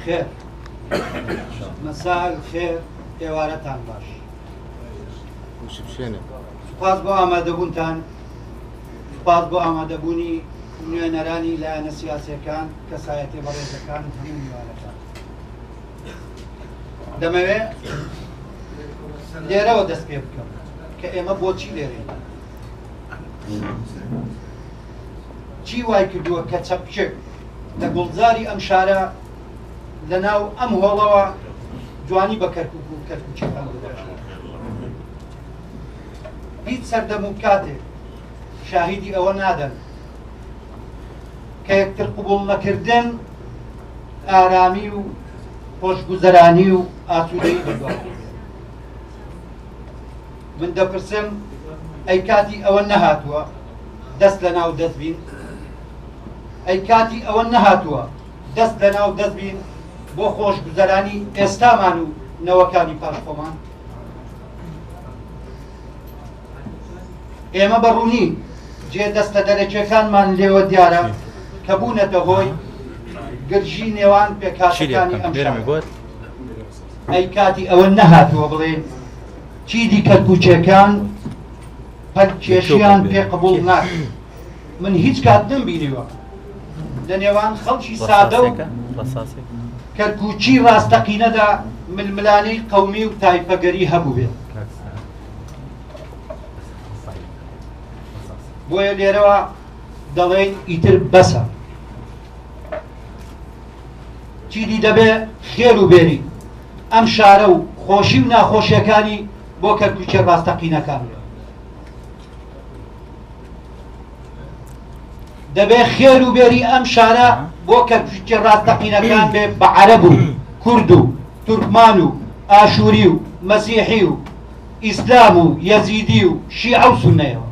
خير مساء الخير ئێوارەتان باش سوپاس بۆ ئامادەبوونتان سوپاس بۆ ئامادەبوونی نوێنەرانی لایەنە سیاسیەکان کەسایەتێ بەڕێزەکان هەموو میوانەکان دەمەوێت لێرەوە دەست پێ بکەم کە ئێمە بۆچی لێرەین چی وای کردووە کە چەپچێک لە گوڵجاری ئەم شارە لەناو ئەم هۆڵەوە جوانی بە کەرکووک و کەرکووچەکان بدەشێت هیچ سەردەم و کاتێک شاهیدی ئەوە نادەن کە یەکتر قبوڵ نەکردن ئارامی و خۆشگوزەرانی و ئاسوودەیی بەدوای من دەپرسم ئەی کاتی ئەوە نەهاتووە دەست لە ناو دەست بین ئەی کاتی ئەوە نەهاتووە دەست لە ناو دەست بین بۆ خۆشگوزەرانی ئێستامان و نەوەکانی پاشخۆمان ئێمە بەڕوونی جێ دەستە دەرەکیەکانمان لێوە دیارە کە بوونەتە هۆی گرژی نێوان پێکهاتەکانی ئەم شارە ئەی کاتی ئەوە نەهاتووە بڵێن چیدی کەرکووچەکان پەرکێشیان پێ قبوڵ ناکرد من هیچ کات نمبینیوە لە نێوان خەڵکی سادە و کەرکووچی ڕاستەقینەدا ململانەی قەومی و تایپەگەری هەبوو بێت بۆیە لێرەوە دەڵێن ئیتر بەسە چیدی دەبێ خێر و بێری ئەم شارە و خۆشی و ناخۆشیەکانی بۆ کەرکووچە ڕاستەقینەکان دەبێ خێر و بێری ئەم شارە بۆ کەرکووچە ڕاستەقینەکان بێ بە عەرەب و کورد و تورکمان و ئاشووری و مەسیحی و ئیسلام و یەزیدی و شیعە و سوننەیەوە